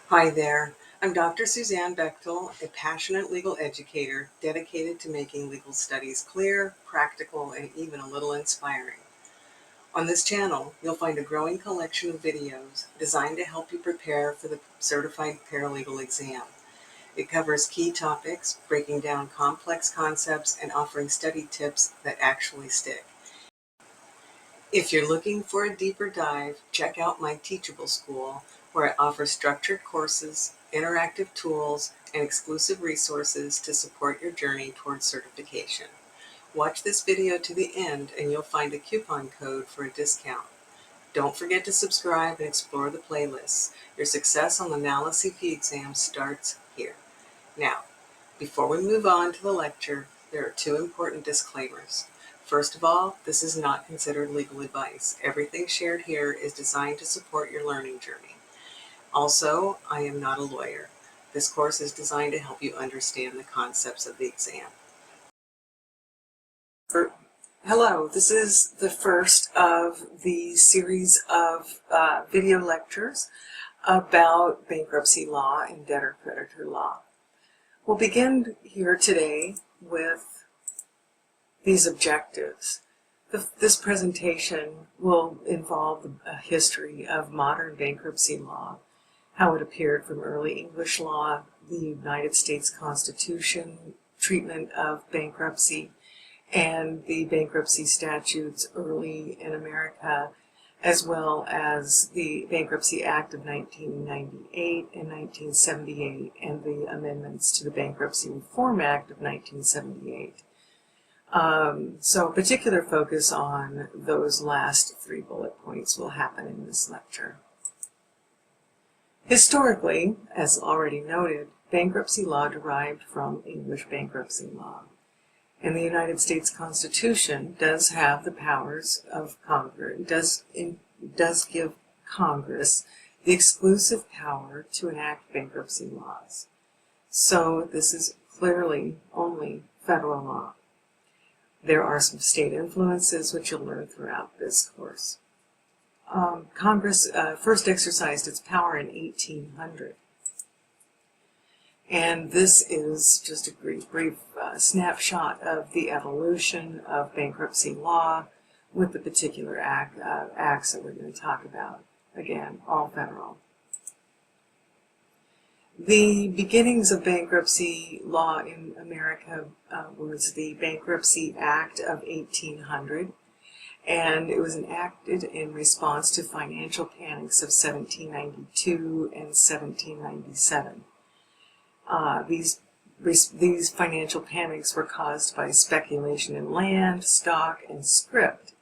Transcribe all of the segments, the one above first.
Hi there, I'm Dr. Suzanne Bechtel, a passionate legal educator dedicated to making legal studies clear, practical, and even a little inspiring. On this channel, you'll find a growing collection of videos designed to help you prepare for the Certified Paralegal exam. It covers key topics, breaking down complex concepts, and offering study tips that actually stick. If you're looking for a deeper dive, check out my Teachable School, where I offer structured courses, interactive tools, and exclusive resources to support your journey towards certification. Watch this video to the end and you'll find a coupon code for a discount. Don't forget to subscribe and explore the playlists. Your success on the NALA CP exam starts here. Now, before we move on to the lecture, there are two important disclaimers. First of all, this is not considered legal advice. Everything shared here is designed to support your learning journey. Also, I am not a lawyer. This course is designed to help you understand the concepts of the exam. Hello, this is the first of the series of video lectures about bankruptcy law and debtor-creditor law. We'll begin here today with these objectives. This presentation will involve a history of modern bankruptcy law, how it appeared from early English law, the United States Constitution, treatment of bankruptcy, and the bankruptcy statutes early in America, as well as the Bankruptcy Act of 1998 and 1978 and the amendments to the Bankruptcy Reform Act of 1978. So a particular focus on those last three bullet points will happen in this lecture. Historically, as already noted, bankruptcy law derived from English bankruptcy law. And the United States Constitution does have the powers of Congress, does give Congress the exclusive power to enact bankruptcy laws. So this is clearly only federal law. There are some state influences which you'll learn throughout this course. Congress first exercised its power in 1800. And this is just a brief snapshot of the evolution of bankruptcy law with the particular acts that we're going to talk about. Again, all federal. The beginnings of bankruptcy law in America was the Bankruptcy Act of 1800, and it was enacted in response to financial panics of 1792 and 1797. These financial panics were caused by speculation in land, stock, and script.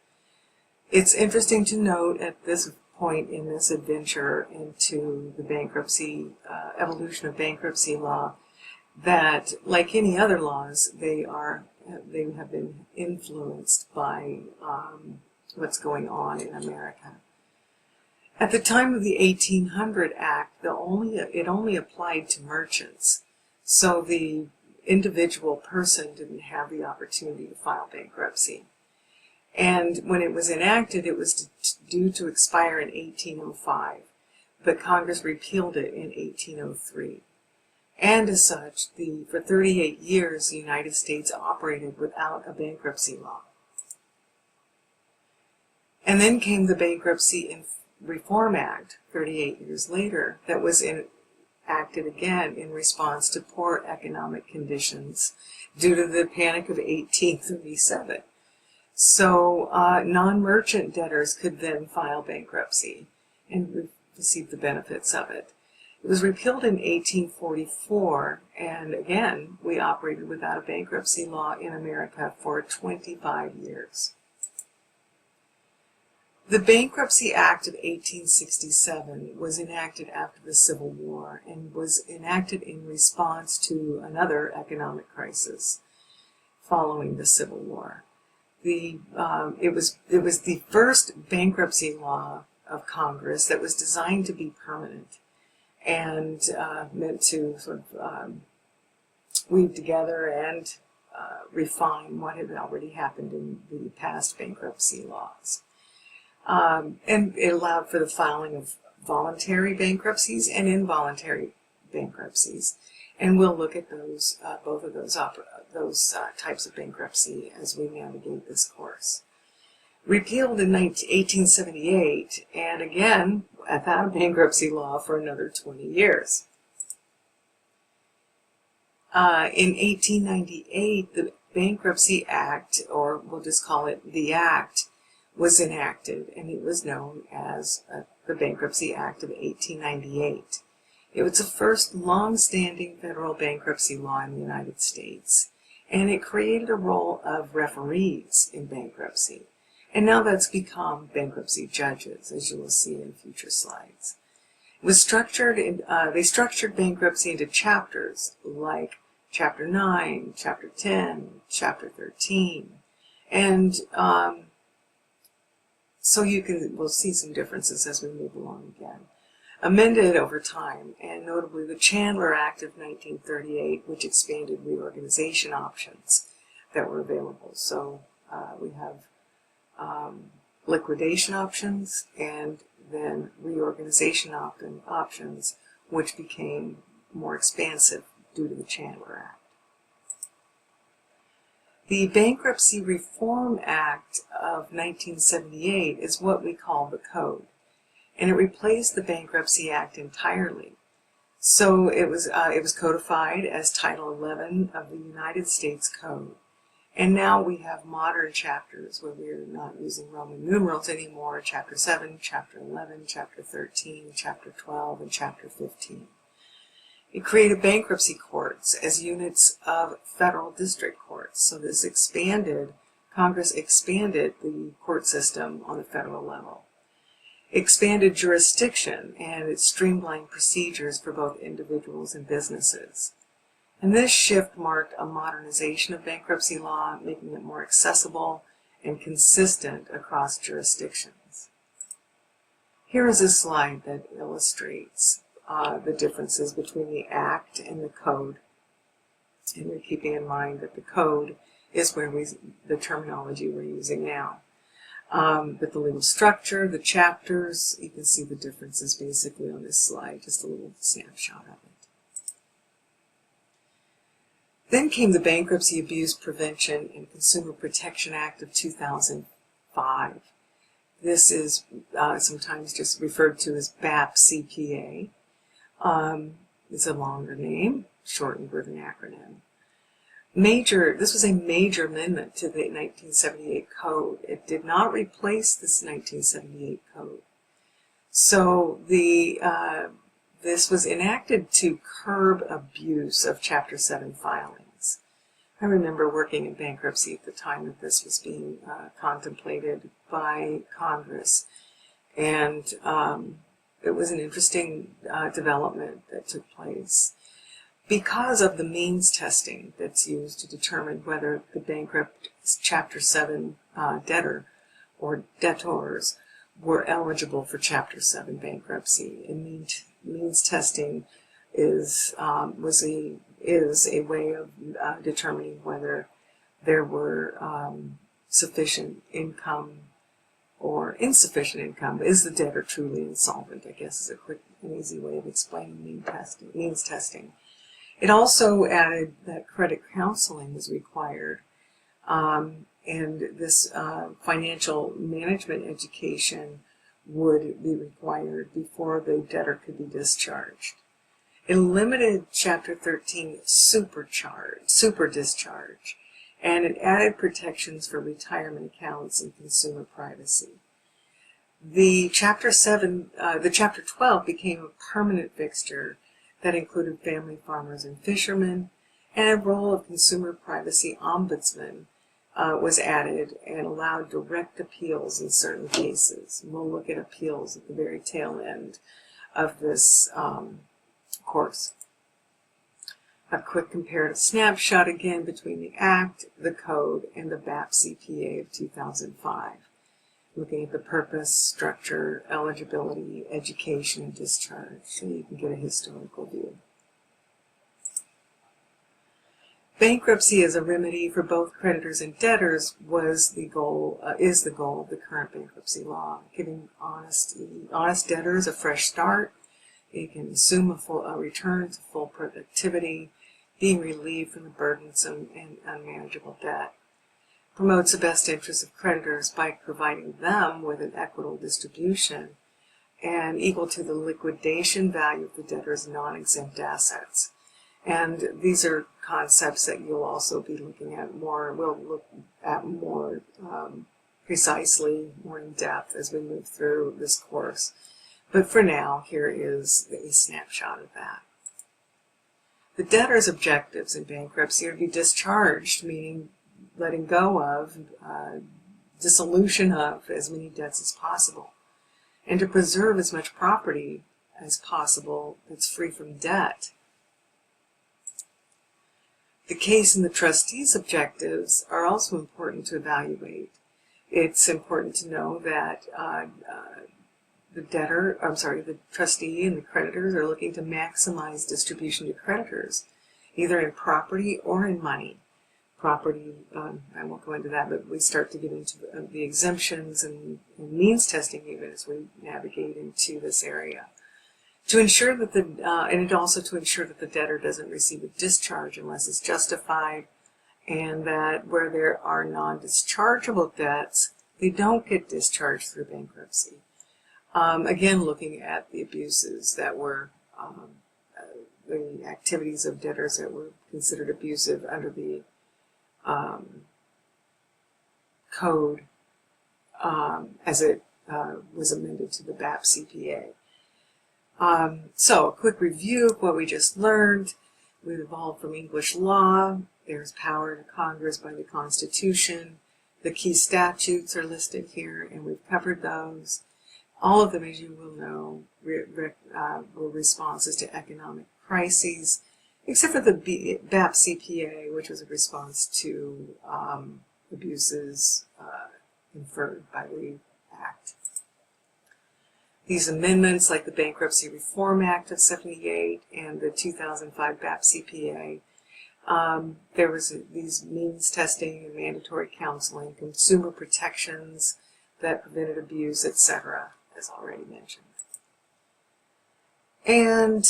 It's interesting to note at this point in this adventure into the bankruptcy, evolution of bankruptcy law, that like any other laws, they have been influenced by what's going on in America. At the time of the 1800 Act, it only applied to merchants, so the individual person didn't have the opportunity to file bankruptcy. And when it was enacted, it was due to expire in 1805, but Congress repealed it in 1803. And as such, for 38 years, the United States operated without a bankruptcy law. And then came the Bankruptcy Reform Act 38 years later that was enacted again in response to poor economic conditions due to the Panic of 1837. So non-merchant debtors could then file bankruptcy and receive the benefits of it. It was repealed in 1844, and again, we operated without a bankruptcy law in America for 25 years. The Bankruptcy Act of 1867 was enacted after the Civil War and was enacted in response to another economic crisis following the Civil War. It was the first bankruptcy law of Congress that was designed to be permanent and meant to sort of weave together and refine what had already happened in the past bankruptcy laws. And it allowed for the filing of voluntary bankruptcies and involuntary bankruptcies. And we'll look at those, both of those types of bankruptcy as we navigate this course. Repealed in 1878, and again, without bankruptcy law for another 20 years. In 1898, the Bankruptcy Act, or we'll just call it the Act, was enacted, and it was known as the Bankruptcy Act of 1898. It was the first long-standing federal bankruptcy law in the United States, and it created a role of referees in bankruptcy. And now that's become bankruptcy judges, as you will see in future slides. It was structured they structured bankruptcy into chapters like Chapter 9, Chapter 10, Chapter 13. And so we'll see some differences as we move along again. Amended over time, and notably the Chandler Act of 1938, which expanded reorganization options that were available. So we have liquidation options and then reorganization options, which became more expansive due to the Chandler Act. The Bankruptcy Reform Act of 1978 is what we call the Code, and it replaced the Bankruptcy Act entirely. So it was codified as Title 11 of the United States Code. And now we have modern chapters where we're not using Roman numerals anymore: Chapter 7, Chapter 11, Chapter 13, Chapter 12, and Chapter 15. It created bankruptcy courts as units of federal district courts. So this Congress expanded the court system on the federal level. Expanded jurisdiction, and it streamlined procedures for both individuals and businesses. And this shift marked a modernization of bankruptcy law, making it more accessible and consistent across jurisdictions. Here is a slide that illustrates the differences between the Act and the Code. And we're keeping in mind that the Code is where the terminology we're using now. But the legal structure, the chapters, you can see the differences basically on this slide, just a little snapshot of it. Then came the Bankruptcy Abuse Prevention and Consumer Protection Act of 2005. This is sometimes just referred to as BAP-CPA. It's a longer name, shortened with an acronym. This was a major amendment to the 1978 Code. It did not replace this 1978 Code. So this was enacted to curb abuse of Chapter 7 filings. I remember working in bankruptcy at the time that this was being contemplated by Congress, and it was an interesting development that took place. Because of the means testing that's used to determine whether the bankrupt Chapter 7 debtor or debtors were eligible for Chapter 7 bankruptcy. And means testing is a way of determining whether there were sufficient income or insufficient income. Is the debtor truly insolvent, I guess, is a quick and easy way of explaining means testing. It also added that credit counseling was required, and this financial management education would be required before the debtor could be discharged. It limited Chapter 13 super discharge, and it added protections for retirement accounts and consumer privacy. The Chapter 12 became a permanent fixture that included family farmers and fishermen, and a role of consumer privacy ombudsman was added and allowed direct appeals in certain cases. We'll look at appeals at the very tail end of this course. A quick comparative snapshot again between the Act, the Code, and the BAP-CPA of 2005. Looking at the purpose, structure, eligibility, education, and discharge, so you can get a historical view. Bankruptcy as a remedy for both creditors and debtors was the goal, is the goal of the current bankruptcy law, giving honest debtors a fresh start. They can assume a return to full productivity, being relieved from the burdensome and unmanageable debt. Promotes the best interests of creditors by providing them with an equitable distribution and equal to the liquidation value of the debtor's non-exempt assets. And these are concepts that you'll also be looking at more, we'll look at more precisely, more in depth as we move through this course. But for now, here is a snapshot of that. The debtor's objectives in bankruptcy are to be discharged, meaning letting go of, dissolution of as many debts as possible, and to preserve as much property as possible that's free from debt. The case and the trustee's objectives are also important to evaluate. It's important to know that the trustee and the creditors are looking to maximize distribution to creditors, either in property or in money. Property, I won't go into that, but we start to get into the exemptions and means testing even as we navigate into this area. To ensure that and also to ensure that the debtor doesn't receive a discharge unless it's justified, and that where there are non-dischargeable debts, they don't get discharged through bankruptcy. Again, looking at the abuses that were, the activities of debtors that were considered abusive under the code as it was amended to the BAP-CPA. So, a quick review of what we just learned. We've evolved from English law. There's power to Congress by the Constitution. The key statutes are listed here, and we've covered those. All of them, as you will know, were responses to economic crises, except for the BAP-CPA, which was a response to abuses inferred by the Act. These amendments, like the Bankruptcy Reform Act of '78 and the 2005 BAP-CPA, there was these means testing and mandatory counseling, consumer protections that prevented abuse, etc., as already mentioned. And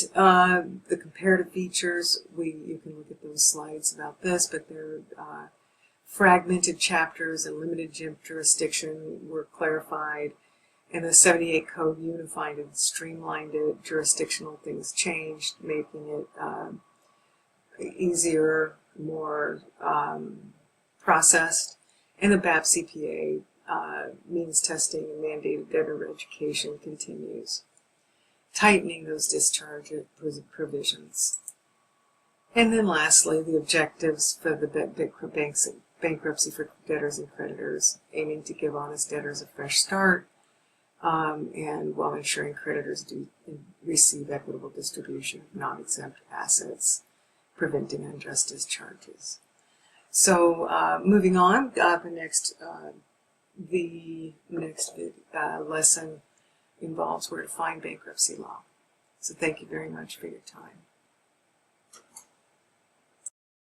the comparative features, you can look at those slides about this, but they're fragmented chapters and limited jurisdiction were clarified, and the '78 code unified and streamlined it. Jurisdictional things changed, making it easier, more processed, and the BAP-CPA means testing and mandated debtor education continues, tightening those discharge provisions. And then lastly, the objectives for the bankruptcy for debtors and creditors, aiming to give honest debtors a fresh start, and while ensuring creditors do receive equitable distribution of non-exempt assets, preventing unjust discharges. So moving on, the next lesson involves where to find bankruptcy law. So thank you very much for your time.